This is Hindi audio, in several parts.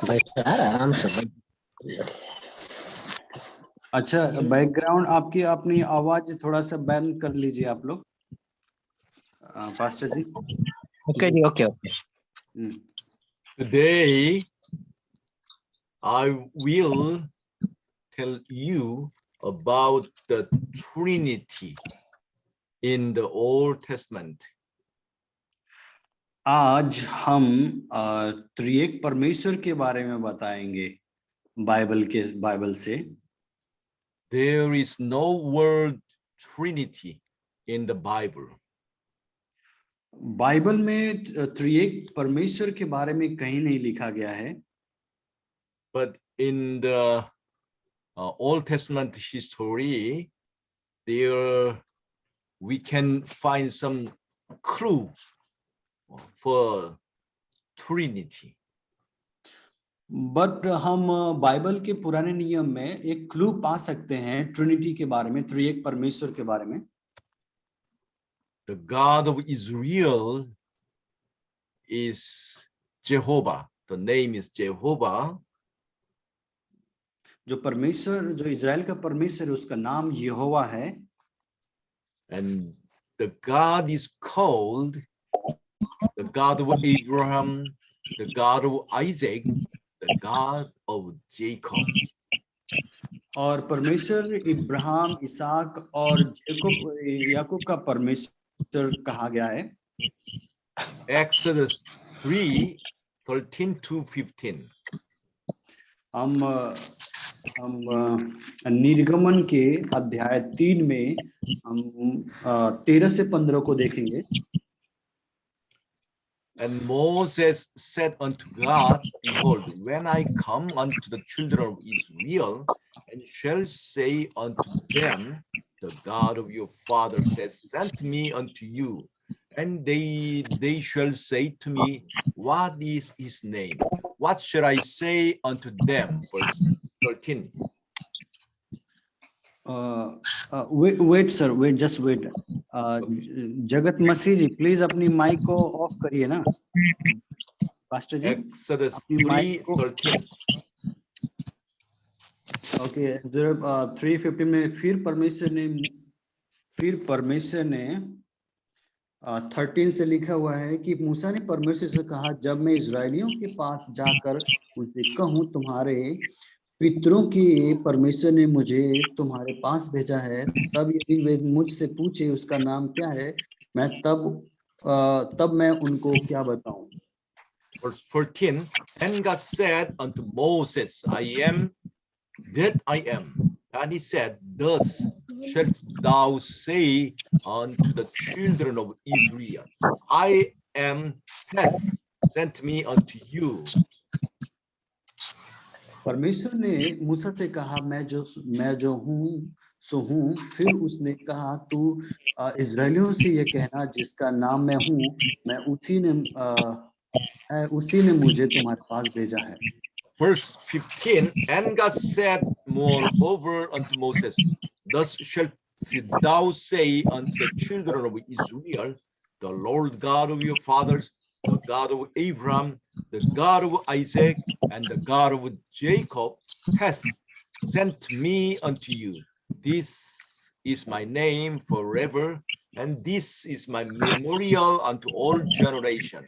भाई आराम से अच्छा, बैकग्राउंड आपकी अपनी आवाज थोड़ा सा बैन कर लीजिए आप लोग, pastor ji. Okay ji, okay okay. Today, I will tell you about the Trinity in the Old Testament. आज हम त्रिएक परमेश्वर के बारे में बताएंगे बाइबल से। There is no word Trinity in the Bible. Bible में त्रिएक परमेश्वर के बारे में कहीं नहीं लिखा गया है, But in the Old Testament history, there we can find some clue for Trinity. But हम बाइबल के पुराने नियम में एक क्लू पा सकते हैं ट्रिनिटी के बारे में, त्रिएक परमेश्वर के बारे में। The God of Israel is Jehovah. The name is Jehovah. जो परमेश्वर, जो इजराइल का परमेश्वर है, उसका नाम यहोवा है। And the God is called the God of Abraham, the God of Isaac, the God of Jacob. और परमेश्वर इब्राहिम, इसहाक और याकूब का परमेश्वर कहा गया है। Exodus 3:13-15. हम निर्गमन के अध्याय 3 में हम 13 से 15 को देखेंगे। And Moses said unto God, Behold, when I come unto the children of Israel, and shall say unto them, The God of your fathers has sent me unto you, and they shall say to me, What is his name? What shall I say unto them? Verse 13. Wait sir, wait, just wait. Jagat Masih ji, please अपनी माइक को ऑफ करिए ना, पास्टर जी। Exodus अपनी माइक को 3:13. ओके, 3:15 में फिर परमेश्वर ने 13 से लिखा हुआ है कि मूसा ने परमेश्वर से कहा, जब मैं इजरायलियों के पास जाकर उनसे कहूँ, तुम्हारे पितरों के परमेश्वर ने मुझे तुम्हारे पास भेजा है, तब यदि वे मुझसे पूछे उसका नाम क्या है, मैं तब मैं उनको क्या बताऊं। Verse 14, and God said unto Moses, I am that I am. And he said, Thus shalt thou say unto the children of Israel, I am hath sent me unto you. परमेश्वर ने मूसा से कहा, मैं जो हूँ सो हूँ। फिर उसने कहा, तू इजरायलियों से ये कहना, जिसका नाम मैं हूँ, मैं उसी ने मुझे तुम्हारे पास भेजा है। Verse 15, and God said moreover unto Moses, Thus shalt thou say unto the children of Israel, the Lord God of your fathers, the God of Abraham, the God of Isaac, and the God of Jacob hath sent me unto you. This is my name forever, and this is my memorial unto all generations.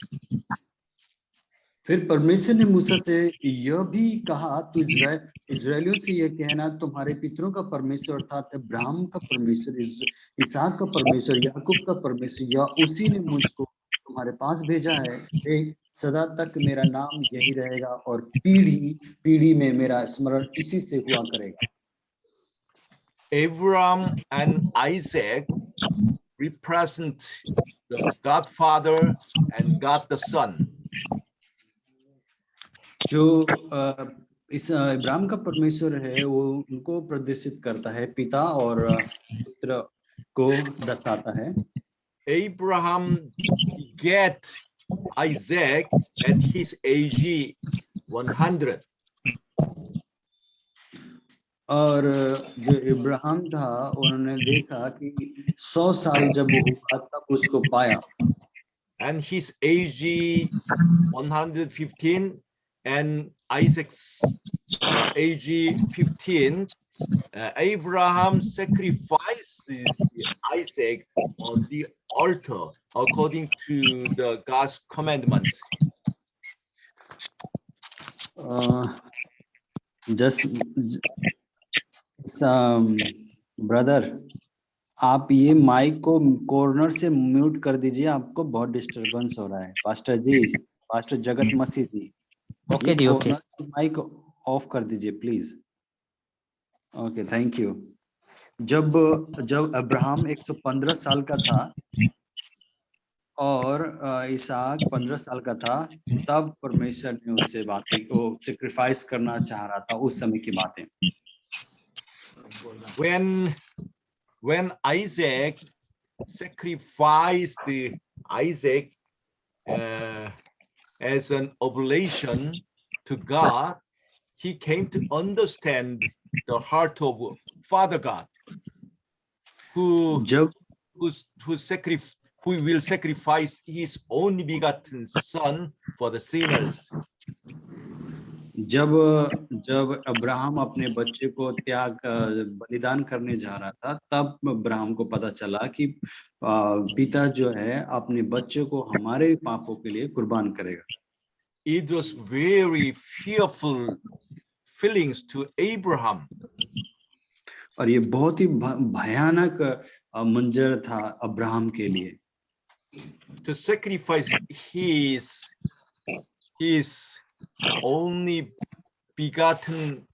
फिर परमेश्वर ने मूसा से यह भी कहा, तू इजरायलियों से यह कहना, तुम्हारे पितरों का परमेश्वर अर्थात अब्राहम का परमेश्वर, इसहाक का परमेश्वर, याकूब का परमेश्वर, या उसी ने मुझको तुम्हारे पास भेजा है। सदा तक मेरा नाम यही रहेगा और पीढ़ी पीढ़ी में मेरा स्मरण इसी से हुआ करेगा। Abraham and Isaac represent the God Father and God the Son. जो इस इब्राहिम का परमेश्वर है, वो उनको प्रदर्शित करता है, पिता और पुत्र को दर्शाता है। Abraham begat Isaac at his age 100. और जो इब्राहिम था, उन्होंने देखा कि 100 साल जब वो हुआ तब उसको पाया। And his age 115, and Isaac's age 15, Abraham sacrifices Isaac on the altar according to the God's commandment. Just brother, आप ये माइक को कॉर्नर से म्यूट कर दीजिए, आपको बहुत डिस्टरबेंस हो रहा है। पास्टर जी, पास्टर जगत मसीह जी, ओके जी, ओके। कॉर्नर से माइक ऑफ कर दीजिए प्लीज। Okay, thank you. जब अब्राहम 115 साल का था और इसहाक 15 साल का था, तब परमेश्वर ने उससे बातें, वो सैक्रिफाइस करना चाह रहा था, उस समय की बातें। When Isaac sacrificed Isaac as an oblation to God, he came to understand the heart of Father God, who will sacrifice his only begotten son for the sinners. जब अब्राहम अपने बच्चे को बलिदान करने जा रहा था, तब अब्राहम को पता चला कि पिता जो है अपने बच्चे को हमारे पापों के लिए कुर्बान करेगा। It was very fearful feelings to Abraham. और ये बहुत ही भयानक मंजर था अब्राहम के लिए। To sacrifice his only begotten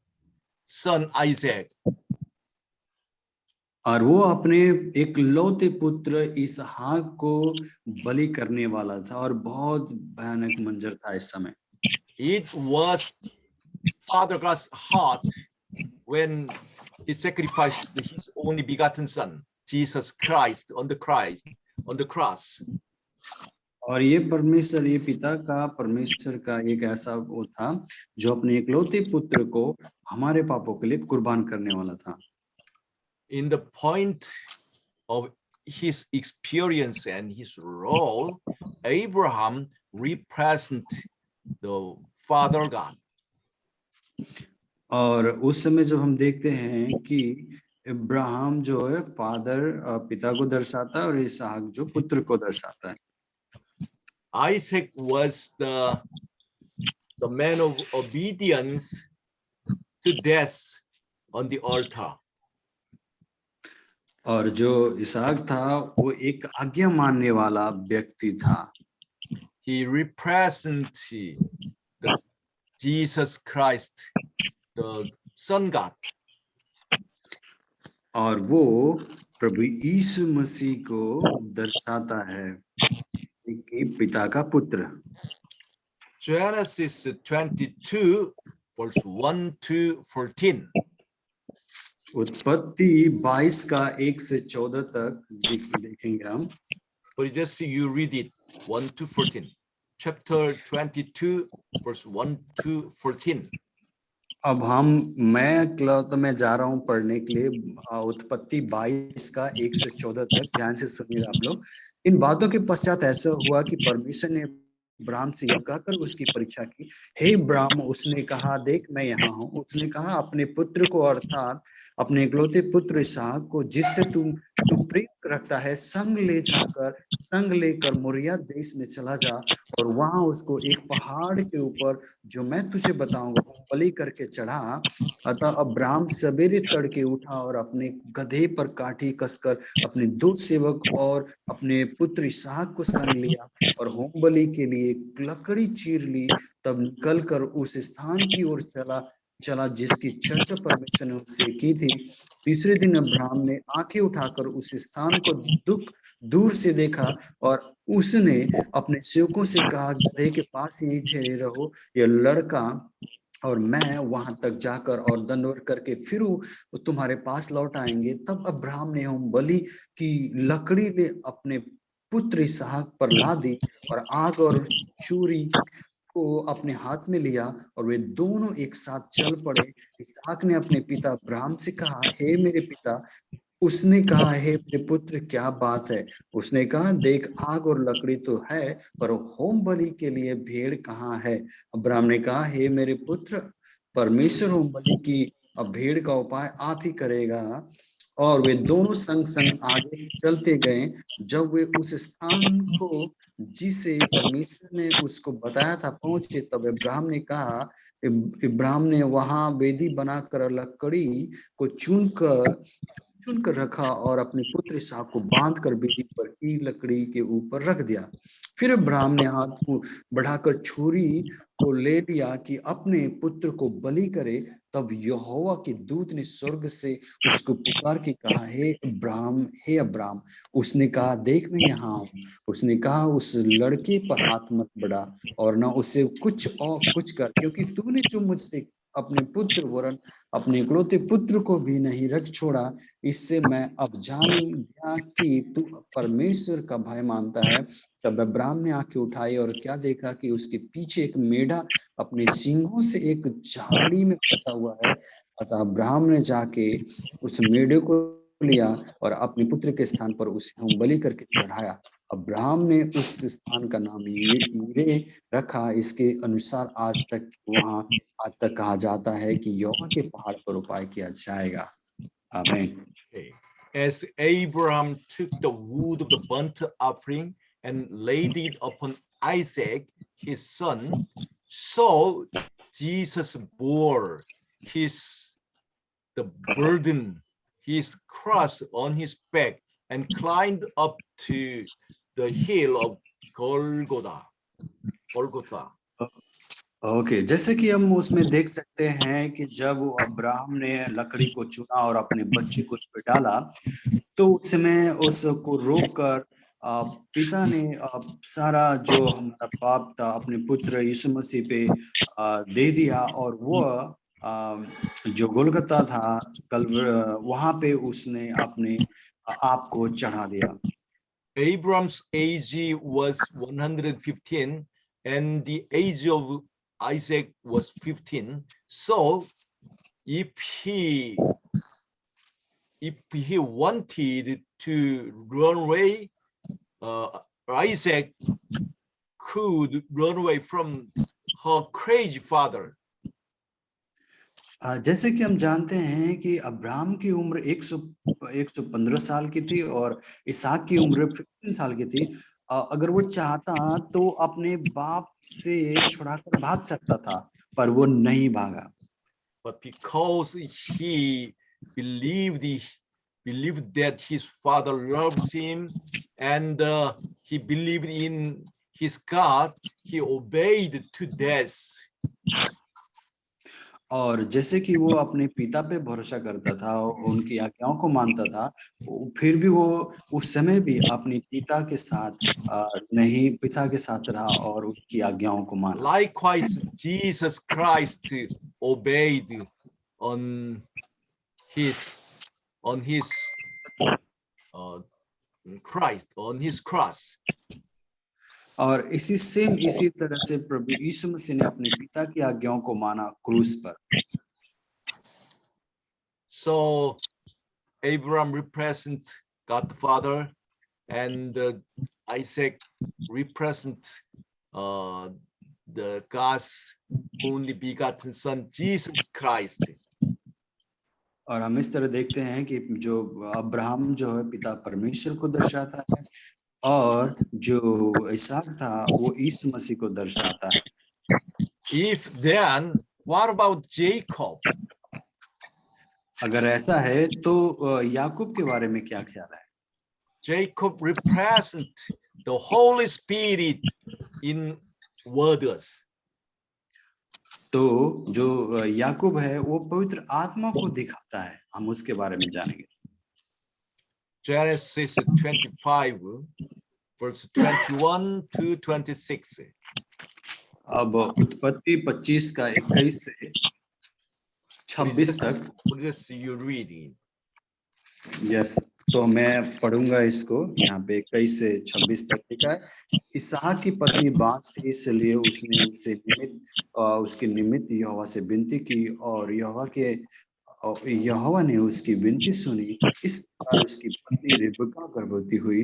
son Isaac. और वो अपने एकलौते पुत्र इसहाक को बलि करने वाला था, और बहुत भयानक मंजर था इस समय। It was Father God's heart when he sacrificed his only begotten son, Jesus Christ, on the cross. और ये परमेश्वर का एक ऐसा वो था जो अपने एकलौते पुत्र को हमारे पापों के लिए कुर्बान करने वाला था। In the point of his experience and his role, Abraham represents the Father God. और उस समय जब हम देखते हैं कि अब्राहम जो है पिता को दर्शाता है और इसहाक जो पुत्र को दर्शाता है। Isaac was the man of obedience to death on the altar. और जो इसहाक था वो एक आज्ञा मानने वाला व्यक्ति था। He represents the Jesus Christ, the Son God. और वो प्रभु यीशु मसीह को दर्शाता है कि पिता का पुत्र। Genesis 22 verse 1 to 14. उत्पत्ति 22 का 1 से 14 तक देखेंगे हम। But just you read it 1 to 14. Chapter 22 verse 1 to 14. अब मैं जा रहा हूँ पढ़ने के लिए उत्पत्ति 22 का 1 से 14 तक। ध्यान से सुनिएगा आप लोग। इन बातों के पश्चात ऐसा हुआ कि परमेश्वर ने अब्राहम से यह कहकर उसकी परीक्षा की, हे अब्राहम। उसने कहा, देख मैं यहाँ हूँ। उसने कहा, अपने पुत्र को अर्थात अपने इकलौते पुत्र इसहाक को, जिससे तू प्रेम रखता है, संग लेकर मोरिया देश में चला जा और वहां उसको एक पहाड़ के ऊपर जो मैं तुझे बताऊंगा बलि करके चढ़ा। अतः अब्राहम सवेरे तड़के उठा और अपने गधे पर काठी कसकर अपने 2 सेवक और अपने पुत्र इसहाक को संग लिया और होम बलि के लिए लकड़ी चीर ली। तब निकलकर उस स्थान की ओर चला जिसकी चर्चा परमेश्वर ने उससे की थी। तीसरे दिन अब्राहम ने आंखें उठाकर उस स्थान को दूर से देखा और उसने अपने सेवकों से कहा, गधे के पास यहीं ठहरे रहो, यह लड़का और मैं वहां तक जाकर और दंडवत करके फिर तुम्हारे पास लौट आएंगे। तब अब्राहम ने होम बलि की लकड़ी ले अपने पुत्र इसहाक पर ला दी और आग और छुरी को अपने हाथ में लिया और वे दोनों एक साथ चल पड़े। इसहाक ने अपने पिता अब्राहम से कहा, हे मेरे पिता। उसने कहा, हे मेरे पुत्र क्या बात है? उसने कहा, देख आग और लकड़ी तो है, पर होम बलि के लिए भेड़ कहाँ है? अब्राहम ने कहा, हे मेरे पुत्र, परमेश्वर होम बलि की भेड़ का उपाय आप ही करेगा। और वे दोनों संग संग आगे चलते गए। जब वे उस स्थान को जिसे परमेश्वर ने उसको बताया था पहुंचे, तब इब्राहिम ने कहा, इब्राहिम ने वहां वेदी बनाकर लकड़ी को चुनकर रखा और अपने पुत्र इसहाक को बांधकर वेदी पर की लकड़ी के ऊपर रख दिया। फिर इब्राहिम ने हाथ को बढ़ाकर छुरी को ले लिया कि अपने पुत्र को बलि करे। तब यहोवा के दूत ने स्वर्ग से उसको पुकार के कहा, हे अब्राहम, हे अब्राहम। उसने कहा, देख मैं यहाँ हूँ। उसने कहा, उस लड़के पर हाथ मत बढ़ा और न उसे कुछ कर, क्योंकि तूने जो मुझसे अपने पुत्र वरन अपने इकलौते पुत्र को भी नहीं रख छोड़ा। इससे मैं अब जान गया कि तू परमेश्वर का भय मानता है। तब अब्राहम ने आंखें उठाई और क्या देखा कि उसके पीछे एक मेढ़ा अपने सींगों से एक झाड़ी में फंसा हुआ है। अतः अब्राहम ने जाके उस मेढ़े को लिया और अपने पुत्र के स्थान पर उसे होम बलि करके चढ़ाया। अब्राहम ने उस स्थान का नाम यीरे रखा। इसके अनुसार आज तक कहा जाता है कि यहोवा के पहाड़ पर उपाय किया जाएगा। आमीन। Okay. As Abraham took the wood of the burnt offering and laid it upon Isaac, his son, so Jesus bore the burden, his cross on his back, and climbed up to the hill of Golgotha. Okay, जैसे कि हम उसमें देख सकते हैं कि जब वो अब्राहम ने लकड़ी को चुना और अपने बच्चे को उस पर डाला, तो उस समय उसको रोककर पिता ने सारा जो हमारा पाप था अपने पुत्र यीशु मसीह पे दे दिया। और वो जो गोलगता था वहां पे उसने अपने आप को चढ़ा दिया। Abraham's age was 115 and the age of Isaac was 15. So if he wanted to run away, Isaac could run away from her crazy father. जैसे कि हम जानते हैं कि अब्राहम की उम्र 115 साल की थी और इसहाक की उम्र 15 साल की थी। अगर वो चाहता तो अपने बाप से छुड़ाकर भाग सकता था, पर वो नहीं भागा। But because he believed that his father loves him and he believed in his God, he obeyed to death. और जैसे कि वो अपने पिता पे भरोसा करता था और उनकी आज्ञाओं को मानता था, फिर भी वो उस समय भी अपने पिता के साथ रहा और उनकी आज्ञाओं को माना। Likewise, Jesus Christ obeyed on his cross. और इसी तरह से प्रभु यीशु मसीह ने अपने पिता की आज्ञाओं को माना क्रूस पर। So Abraham represents God the Father, and Isaac represents the God's only begotten Son, Jesus Christ. और हम इस तरह देखते हैं कि जो अब्राहम जो है पिता परमेश्वर को दर्शाता है और जो इसहाक था वो यीशु मसीह को दर्शाता है। If then, what about Jacob? अगर ऐसा है तो याकूब के बारे में क्या ख्याल है? Jacob represents the Holy Spirit in words. तो जो याकूब है वो पवित्र आत्मा को दिखाता है। हम उसके बारे में जानेंगे। Genesis 25 verse 21 to 26. अब उत्पत्ति 25 का 21 से 26 तक। Just you reading. यस, तो मैं पढ़ूंगा इसको। यहाँ पे 21 से 26 तक लिखा है। इसहाक की पत्नी बांझ थी, इसलिए उसने उसके निमित्त यहोवा से विनती की और और यहोवा ने उसकी विनती सुनी। इस प्रकार उसकी पत्नी रिबका गर्भवती हुई।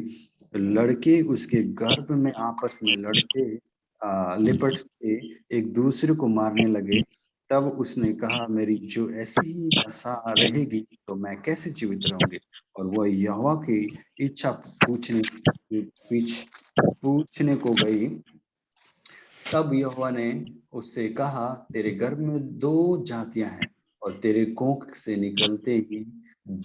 लड़के उसके गर्भ में आपस में लिपटते एक दूसरे को मारने लगे। तब उसने कहा, मेरी जो ऐसी ही दशा रहेगी तो मैं कैसे जीवित रहूंगी। और वह यहोवा की इच्छा पूछने को गई। तब यहोवा ने उससे कहा, तेरे गर्भ में 2 जातियां हैं और तेरे कोख से निकलते ही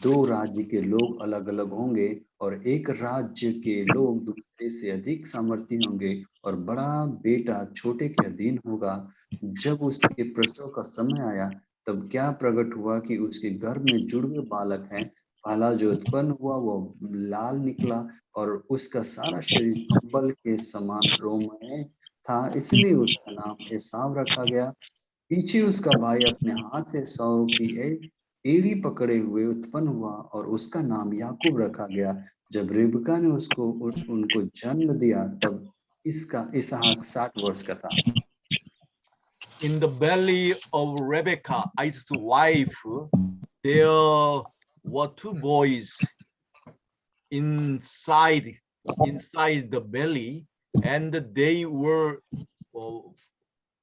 2 राज्य के लोग अलग अलग होंगे और एक राज्य के लोग दूसरे से अधिक सामर्थी होंगे और बड़ा बेटा छोटे के अधीन होगा। जब उसके प्रसव का समय आया तब क्या प्रकट हुआ कि उसके गर्भ में जुड़वे बालक हैं। पहला जो उत्पन्न हुआ वो लाल निकला और उसका सारा शरीर कंबल के समान रोममय था, इसलिए उसका नाम एसाव रखा गया। पीछे उसका भाई अपने हाथ से सौ की एक एड़ी पकड़े हुए उत्पन्न हुआ और उसका नाम याकूब रखा गया। जब रिबका ने उनको जन्म दिया तब इसका इसहाक 60 वर्ष का था। In the belly of Rebekah, Isaac's wife, there were 2 boys inside the belly, and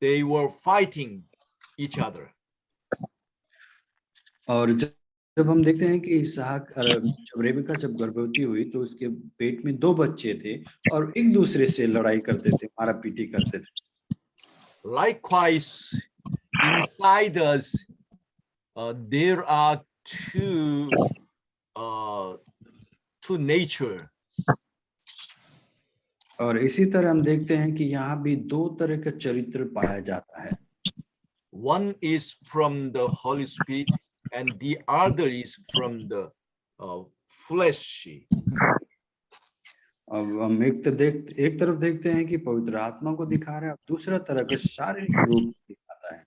they were fighting each other. और जब हम देखते हैं कि जब रेबिका जब गर्भवती हुई तो उसके पेट में 2 बच्चे थे और एक दूसरे से लड़ाई करते थे, मारा पीटी करते थे। Likewise, inside us, there are two nature. और इसी तरह हम देखते हैं कि यहाँ भी 2 तरह का चरित्र पाया जाता है। One is from the Holy Spirit and the other is from the flesh. अब हम एक तरफ देखते हैं कि पवित्र आत्मा को दिखा रहा है, दूसरा तरह का शारीरिक रूप दिखाता है।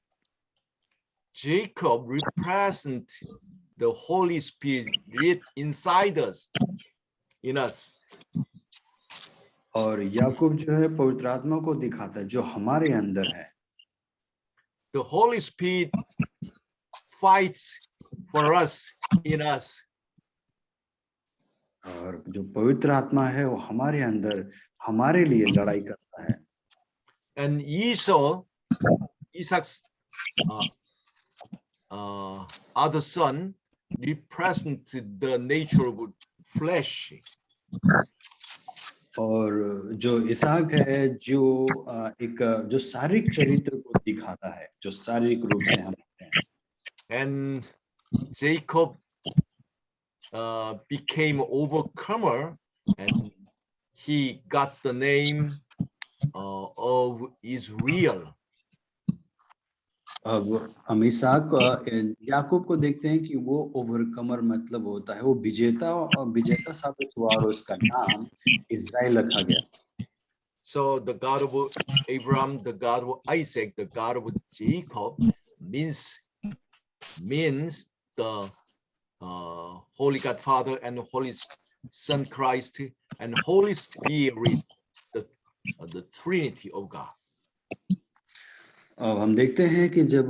Jacob represents the Holy Spirit inside us, in us. और याकूब जो है पवित्र आत्मा को दिखाता है जो हमारे अंदर है। The Holy Spirit fights for us, in us. और जो पवित्र आत्मा है वो हमारे अंदर हमारे लिए लड़ाई करता है। And Isaac's other son represented the nature of flesh. और जो इसहाक है जो शारीरिक चरित्र को दिखाता है, जो शारीरिक रूप से हम हैं। And Jacob became overcomer and he got the name of Israel. अब हम याकूब को देखते हैं कि वो ओवरकमर मतलब होता है वो विजेता साबित हुआ और उसका नाम इज़राइल रखा गया। So the God of Abraham, the God of Isaac, the God of Jacob means the Holy God Father and Holy Son Christ and Holy Spirit, the Trinity of God. हम देखते हैं कि जब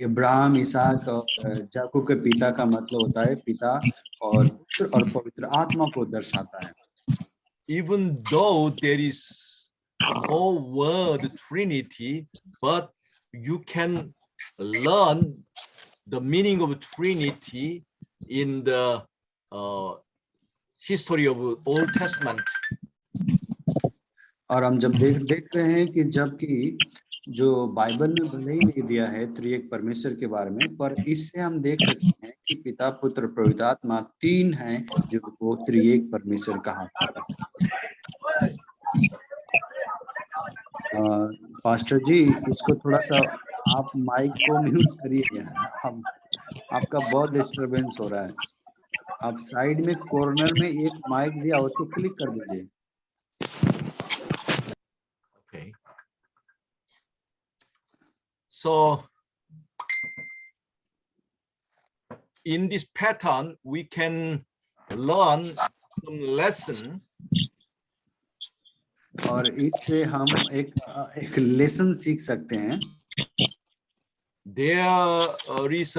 इब्राहिम, इसहाक और याकूब के पिता का मतलब होता है पिता और पवित्र आत्मा को दर्शाता है। Even though there is no word Trinity, but you can learn the meaning of Trinity in the history of Old Testament. और हम जब देख रहे हैं कि जबकि जो बाइबल में भले ही नहीं दिया है त्रिएक परमेश्वर के बारे में, पर इससे हम देख सकते हैं कि पिता, पुत्र, पवित्र आत्मा 3 हैं जो वो त्रिएक परमेश्वर कहा जाता है। पास्टर जी, इसको थोड़ा सा आप माइक को म्यूट करिए, आपका बहुत डिस्टरबेंस हो रहा है। आप साइड में कॉर्नर में एक माइक दिया उसको क्लिक कर दीजिए। Okay. So in this pattern, we can learn some lesson. और इससे हम एक लेसन सीख सकते हैं। There is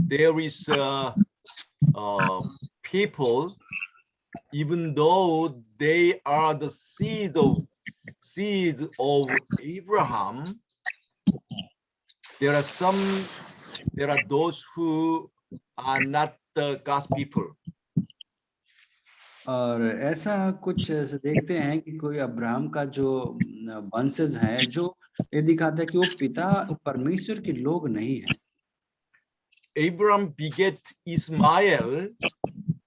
there is people, even though they are the seed of Abraham, there are those who are not the God's people. और ऐसा कुछ ऐसे देखते हैं कि कोई अब्राहम का जो वंशज है, जो ये दिखाता है कि वो पिता परमेश्वर के लोग नहीं है। Abraham beget Ismael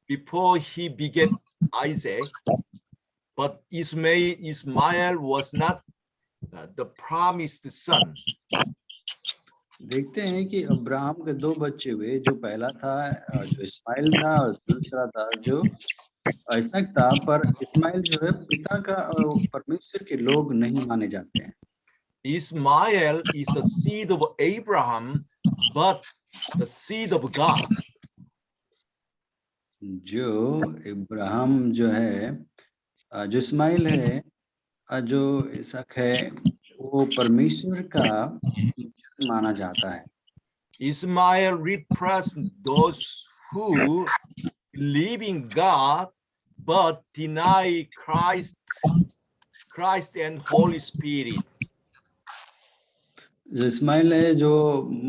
before he beget Isaac, but Ismael was not the promised son. देखते हैं कि अब्राहम के दो बच्चे हुए, जो पहला था जो इस्माइल था और दूसरा था जो इसहाक था, पर इस्माइल जो है पिता का परमेश्वर के लोग नहीं माने जाते हैं। Ismael is the seed of Abraham, but the seed of God. जो इब्राहिम जो है, जो इस्माइल है, जो इसहाक है, वो परमेश्वर का माना जाता है। Ismael represents those who believe in God but deny Christ and Holy Spirit. जो इस्माइल है, जो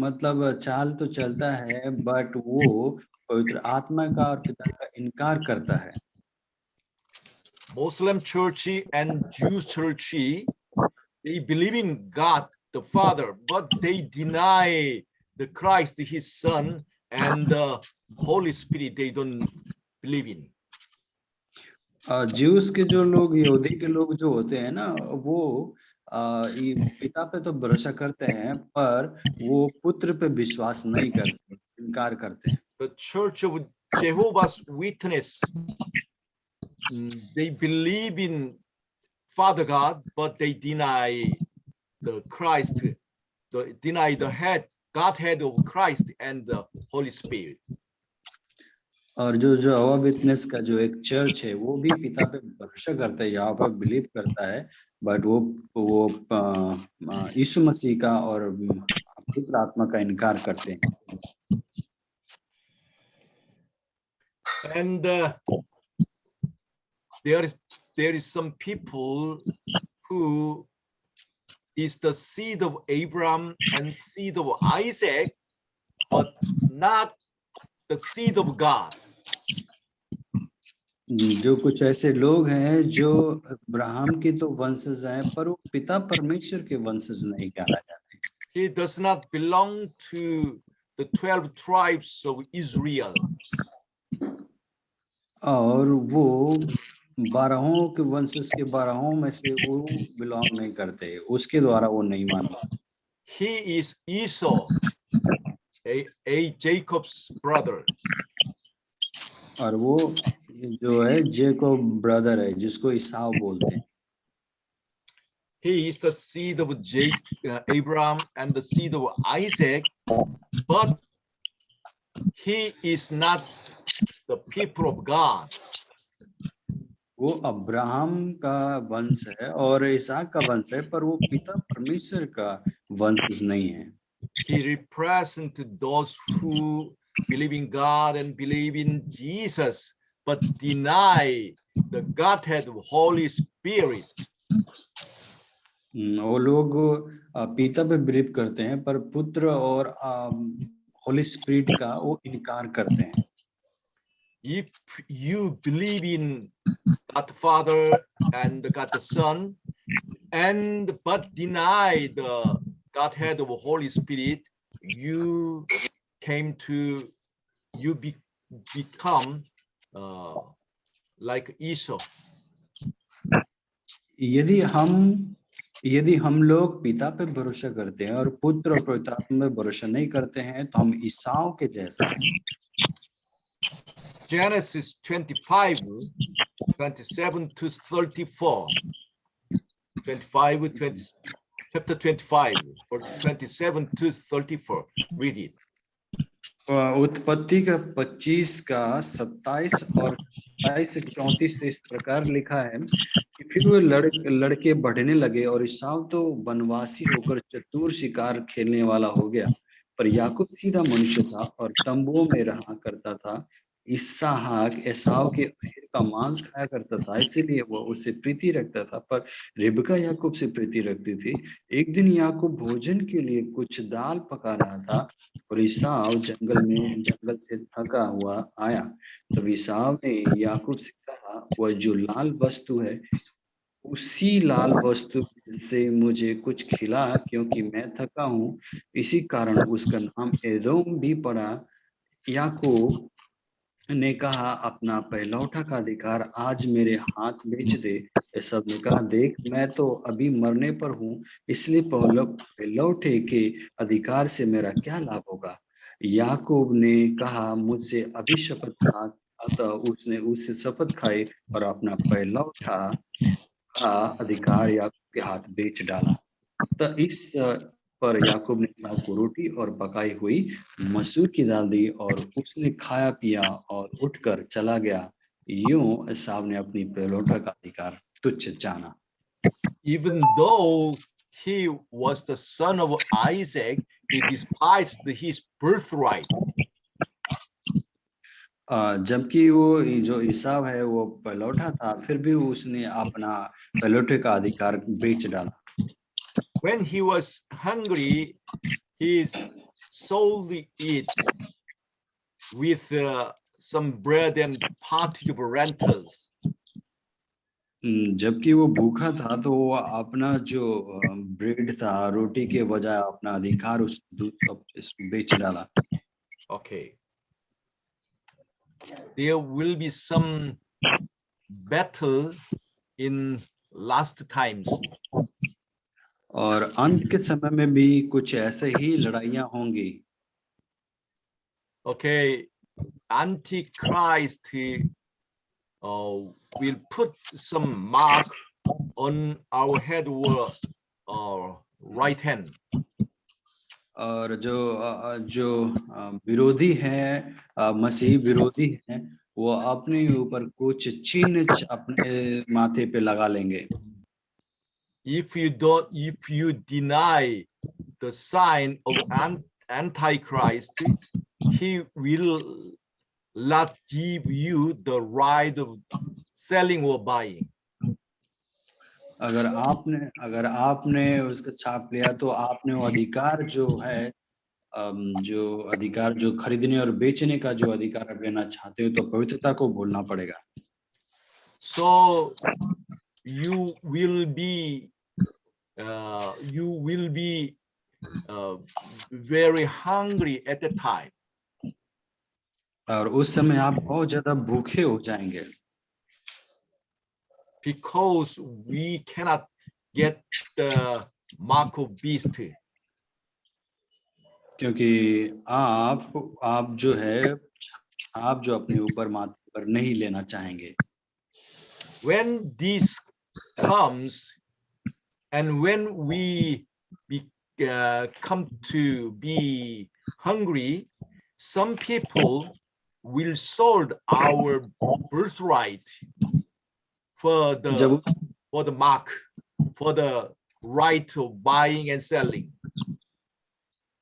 मतलब चाल तो चलता है, बट वो पवित्र आत्मा का और पिता का इनकार करता है। Muslim church and Jewish church, they believe in God the Father, but they deny the Christ, his Son, and the Holy Spirit. They don't believe in. Juice के जो लोग, यहूदी के लोग जो होते हैं ना, वो पिता पे तो भरोसा करते हैं, पर वो पुत्र पे विश्वास नहीं करते, इनकार करते हैं। The Church of Jehovah's Witness, they believe in Father God, but they deny the Christ, deny the Godhead of Christ and the Holy Spirit. और जो यहोवा विटनेस का जो एक चर्च है, वो भी पिता पे भरोसा करता है, यहोवा पे बिलीव करता है, बट वो यीशु मसीह का और पवित्र आत्मा का इनकार करते हैं। And there is some people who is the seed of Abraham and seed of Isaac, but not the seed of God. जो कुछ ऐसे लोग हैं जो अब्राहम के तो वंशज हैं, पर वो पिता परमेश्वर के वंशज नहीं कहा जाते। He does not belong to the 12 tribes of Israel. और वो 12 के वंशज के 12 में से वो बिलोंग नहीं करते, उसके द्वारा वो नहीं माना। He is Esau, a Jacob's brother. और वो जो है जेकोब ब्रदर है, जिसको ईसाव बोलते हैं। He is the seed of Abraham and the seed of Isaac, but he is not the people of God. वो अब्राहम का वंश है और इसहाक का वंश है, पर वो पिता परमेश्वर का वंशज नहीं है। He represents those who believe in God and believe in Jesus, but deny the Godhead of Holy Spirit. वो लोग पिता पे बिलीव करते हैं, पर पुत्र और होली स्पिरिट का वो इनकार करते हैं। If you believe in God the Father and God the Son, and but deny the Godhead of the Holy Spirit, you become like Esau. यदि हम लोग पिता पे भरोसा करते हैं और पुत्र और पवित्र आत्मा पे भरोसा नहीं करते हैं, तो हम ईसाव के जैसा हैं। Genesis 25, 27 to 34. 25, chapter 25, verse 27 to 34. Read it. उत्पत्ति का 25 का 27 और 27 से 34 से इस प्रकार लिखा है कि फिर वे लड़के बढ़ने लगे और ईसाव तो वनवासी होकर चतुर शिकार खेलने वाला हो गया, पर याकूब सीधा मनुष्य था और तंबुओं में रहा करता था। इसहाक एसाव के अहीर का मांस खाया करता था, इसीलिए वह उससे प्रीति रखता था, पर रिबका याकूब से प्रीति रखती थी। एक दिन याकूब भोजन के लिए कुछ दाल पका रहा था और ईसाव जंगल से थका हुआ आया। तब ईसाव ने याकूब से कहा, वह जो लाल वस्तु है, उसी लाल वस्तु से मुझे कुछ खिला, क्योंकि मैं थका हूँ। इसी कारण उसका नाम एदोम भी पड़ा। याकूब ने कहा, अपना पहलौठा का अधिकार आज मेरे हाथ बेच दे। एसाव ने कहा, देख मैं तो अभी मरने पर हूँ, इसलिए पहलौठे के अधिकार से मेरा क्या लाभ होगा। याकूब ने कहा, मुझसे अभी शपथ खा। अतः उसने उससे शपथ खाई और अपना पहलौठा का अधिकार याकूब के हाथ बेच डाला। तो इस पर याकूब ने एसाव को रोटी और पकाई हुई मसूर की दाल दी और उसने खाया पिया और उठकर चला गया। यूं एसाव ने अपनी पहलौठा का अधिकार तुच्छ जाना। Even though he was the son of Isaac, he despised his birthright. जबकि वो जो ईसाव है वो पहलौठा था, फिर भी उसने अपना पहलौठे का अधिकार बेच डाला। When he was hungry, he sold it with some bread and pottage of lentils. जबकि वो भूखा था तो वो अपना जो ब्रेड था, रोटी के बजाय अपना अधिकार उस दूध बेच डाला। Okay. There will be some battle in last times. और अंत के समय में भी कुछ ऐसे ही लड़ाइयां होंगी। Okay, Antichrist will put some mark on our head or right hand. और जो विरोधी है, मसीह विरोधी है, वो अपने ऊपर कुछ चिन्ह अपने माथे पे लगा लेंगे। If you deny the sign of Antichrist, he will not give you the right of selling or buying. अगर आपने उसका छाप लिया तो आपने वो अधिकार जो है, जो खरीदने और बेचने का जो अधिकार आप लेना चाहते हो, तो पवित्रता को भूलना पड़ेगा। So you will be very hungry at the time. और उस समय आप बहुत ज्यादा भूखे हो जाएंगे। Because we cannot get the mark of beast. क्योंकि आप जो अपने ऊपर माथे पर नहीं लेना चाहेंगे। When this comes and when we come to be hungry, some people will sold our birthright for the mark, for the right of buying and selling.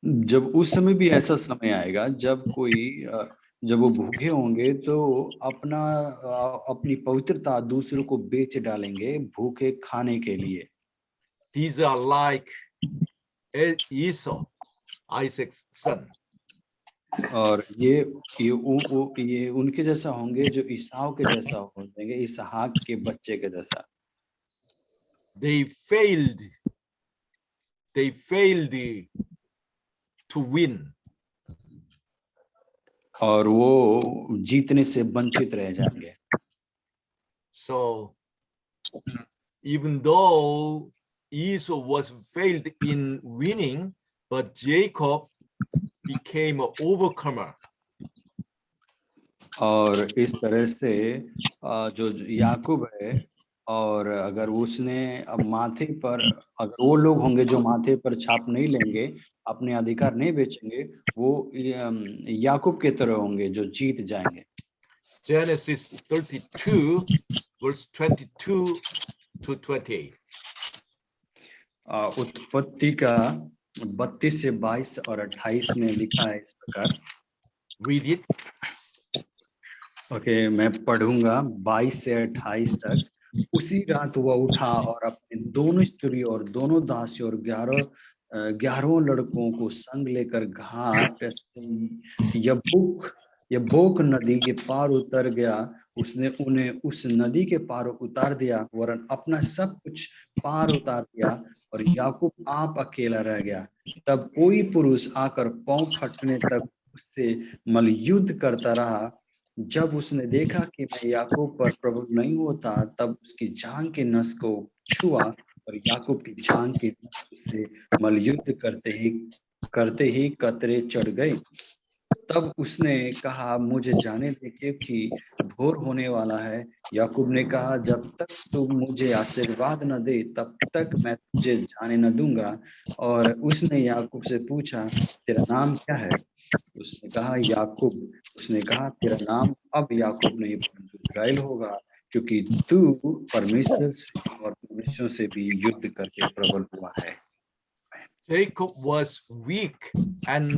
जब उस समय भी ऐसा समय आएगा जब वो भूखे होंगे तो अपनी पवित्रता दूसरों को बेच डालेंगे भूखे खाने के लिए। These are like Esau, Isaac's son. और ये उनके जैसा होंगे जो ईसाव के जैसा होंगे, इसहाक के बच्चे के जैसा। They failed to win. और वो जीतने से वंचित रह जाएंगे। So even though Esau was failed in winning, but Jacob became an overcomer. और इस तरह से जो याकूब है, और अगर उसने अब अगर वो लोग होंगे जो माथे पर छाप नहीं लेंगे, अपने अधिकार नहीं बेचेंगे, वो याकूब के तरह होंगे जो जीत जाएंगे। Genesis 32 verse 22 to 28. उत्पत्ति का 32 से 22 और 28 में लिखा है इस प्रकार। Read it. ओके, मैं पढ़ूंगा 22 से 28 तक। उसी रात वह उठा और अपने दोनों स्त्री और दोनों दासी और 11 लड़कों को संग लेकर घाट से यब्बोक नदी के पार उतर गया। उसने उन्हें उस नदी के पार उतार दिया, वरन अपना सब कुछ पार उतार दिया, और याकूब आप अकेला रह गया। तब कोई पुरुष आकर पांव फटने तक उससे मल्लयुद्ध करता रहा। जब उसने देखा कि मैं याकूब पर प्रबल नहीं होता, तब उसकी जांघ के नस को छुआ, और याकूब की जांघ के नस उससे मल्लयुद्ध करते ही कतरे चढ़ गए। तब उसने कहा, मुझे जाने दे, क्योंकि भोर होने वाला है। याकूब ने कहा, जब तक तू मुझे आशीर्वाद न दे, तब तक मैं तुझे जाने न दूंगा। और उसने याकूब से पूछा, तेरा नाम क्या है? उसने कहा, याकूब। उसने कहा, तेरा नाम अब याकूब नहीं परंतु इस्राएल होगा, क्योंकि तू परमेश्वर से और मनुष्यों से भी युद्ध करके प्रबल हुआ है। Jacob was weak and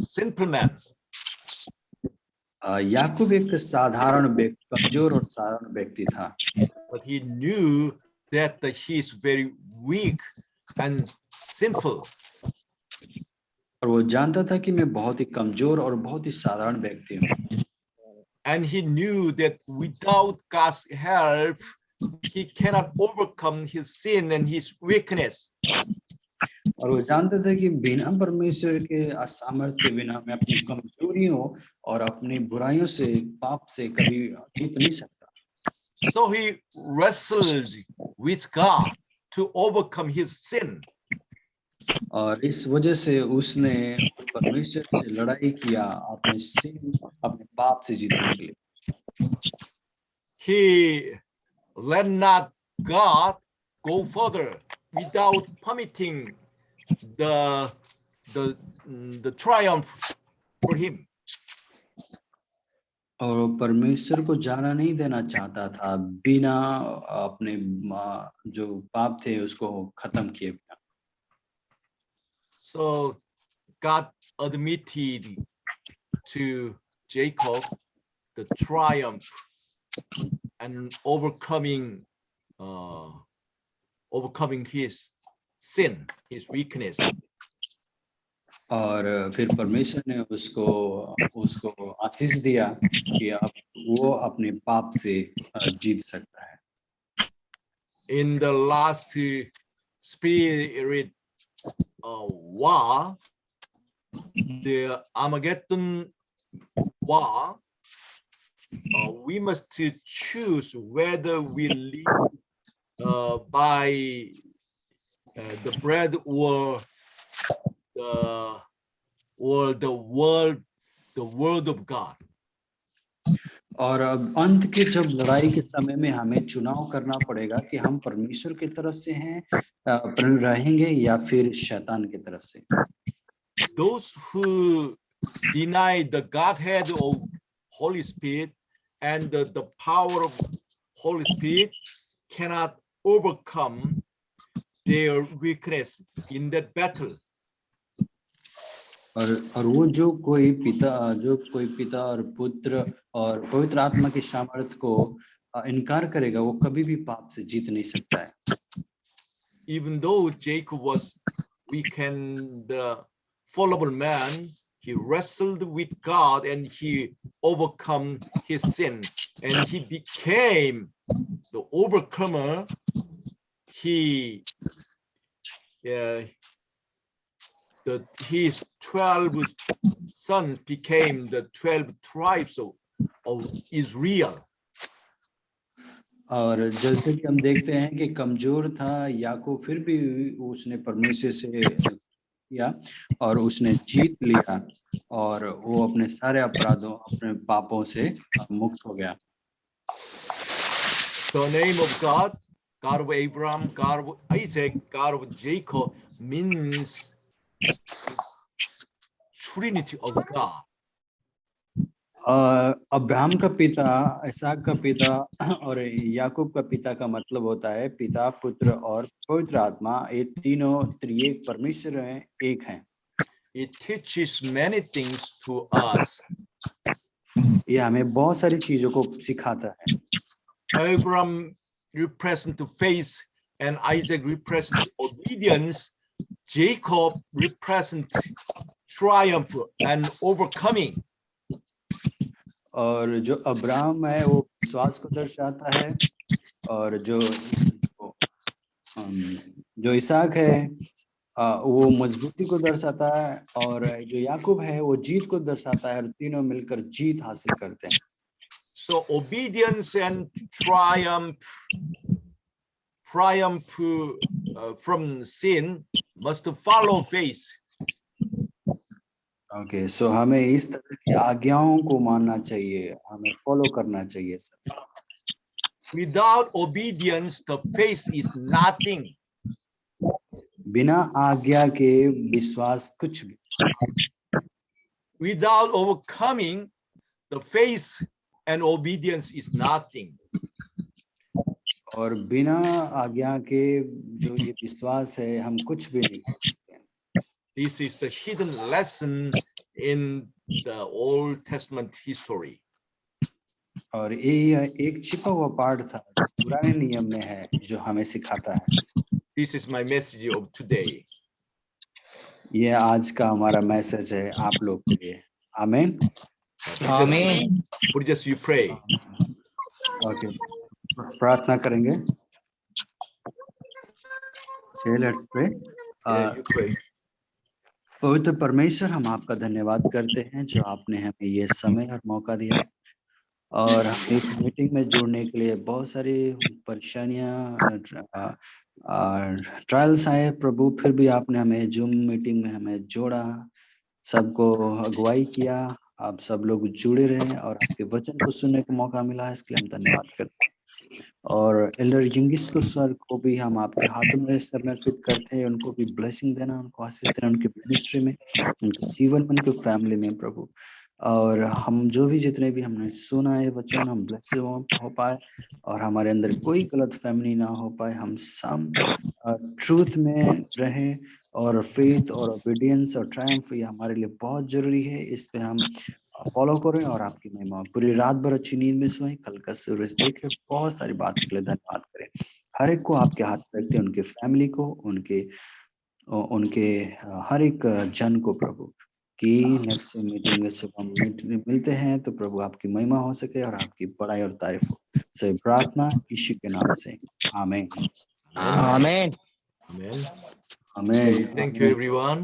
simple man. याकूब एक कमजोर और साधारण व्यक्ति था, But he knew that he is very weak and sinful. और वो जानता था कि मैं बहुत ही कमजोर और बहुत ही साधारण व्यक्ति हूँ। And he knew that without God's help, he cannot overcome his sin and his weakness. और वो जानते थे कि बिना परमेश्वर के सामर्थ्य के बिना मैं अपनी कमजोरियों और अपनी बुराइयों से, पाप से कभी जीत नहीं सकता। So he wrestled with God to overcome his sin. और इस वजह से उसने परमेश्वर से लड़ाई किया अपने पाप से जीतने के लिए। He let not God go further without permitting the triumph for him. और परमेश्वर को जाना नहीं देना चाहता था बिना अपने जो पाप थे उसको खत्म किए बिना। So God admitted to Jacob the triumph and overcoming his sin, his weakness. और फिर परमेश्वर ने उसको आशीष दिया कि अब वो अपने पाप से जीत सकता है। In the last spirit war, the Armageddon war, we must choose whether we live by the bread or the word of God. और अब अंत के जब लड़ाई के समय में हमें चुनाव करना पड़ेगा कि हम परमेश्वर की तरफ से हैं रहेंगे या फिर शैतान की तरफ से। Those who deny the Godhead of Holy Spirit and the power of Holy Spirit cannot overcome their weakness in that battle. और वो जो कोई पिता और पुत्र और पवित्र आत्मा की सामर्थ को इनकार करेगा, वो कभी भी पाप से जीत नहीं सकता है। Even though Jacob was weak and fallible man, he wrestled with God and he overcome his sin and he became the overcomer. His 12 sons became the 12 tribes of Israel. और जैसे कि हम देखते हैं कि कमजोर था याकूब, फिर भी उसने परमेश्वर से किया और उसने जीत लिया और वो अपने सारे अपराधों, अपने पापों से मुक्त हो गया। The name of God, God of Abraham, God of Isaac, God of Jacob means Trinity of God. Abraham का पिता, इसहाक का पिता और याकूब का पिता का मतलब होता है पिता, पुत्र और पवित्र आत्मा। ये तीनों त्रिएक परमेश्वर हैं, एक हैं। It teaches many things to us. ये हमें बहुत सारी चीजों को सिखाता है। Abraham represents faith and Isaac represents obedience. Jacob represents triumph and overcoming. और जो अब्राहम है वो विश्वास को दर्शाता है, और जो इसहाक है वो मजबूती को दर्शाता है, और जो याकूब है वो जीत को दर्शाता है, और तीनों मिलकर जीत हासिल करते हैं। So obedience and triumph from sin must follow faith. Okay, so हमें इस तरह की आज्ञाओं को मानना चाहिए, हमें फॉलो करना चाहिए sir. Without obedience, the faith is nothing. बिना आज्ञा के विश्वास कुछ भी। Without overcoming, the faith and obedience is nothing. और बिना आज्ञा के जो ये विश्वास है, हम कुछ भी नहीं कर सकते। This is the hidden lesson in the Old Testament history. और ये एक छिपा हुआ पाठ था जो पुराने नियम में है, जो हमें सिखाता है। This is my message of today. ये आज का हमारा मैसेज है आप लोग के लिए। आमीन। आमीन। Would just you pray? Okay, प्रार्थना करेंगे। Okay, let's pray. Yeah, you pray. पवित्र परमेश्वर, हम आपका धन्यवाद करते हैं जो आपने हमें ये समय और मौका दिया, और हमें इस मीटिंग में जुड़ने के लिए बहुत सारी परेशानियां, ट्रायल्स आए प्रभु, फिर भी आपने हमें जूम मीटिंग में हमें जोड़ा, सबको अगुवाई किया। आप सब लोग जुड़े रहे और आपके वचन को सुनने का मौका मिला, इसके लिए हम धन्यवाद करते हैं। और एल्डर जिंगिस को सर को भी हम आपके हाथों में समर्पित करते हैं, उनको भी ब्लेसिंग देना, उनको आशीष देना, उनके मिनिस्ट्री में, उनके जीवन में, उनके फैमिली में प्रभु। और हम जो भी जितने भी हमने सुना है वचन, हम ब्लेस हो पाए, और हमारे अंदर कोई गलत फैमिली ना हो पाए, हम सब ट्रूथ में रहें, और फेथ और ओबीडियंस और ट्रायम्फ ये हमारे लिए बहुत जरूरी है। इस पे हम फॉलो करें और आपकी महिमा। पूरी रात भर अच्छी नींद में सोएं, कल का सूरज देखें, बहुत सारी बातों के लिए धन्यवाद करें। हर एक को आपके हाथ में रखते हैं, उनके फैमिली को, उनके हर एक जन को प्रभु, कि नेक्स्ट मीटिंग में सुबह मिलते हैं तो प्रभु आपकी महिमा हो सके और आपकी बड़ाई और तारीफ हो। सही प्रार्थना यीशु के नाम से, आमीन। आमीन। Amen. आमीन। Thank you, everyone.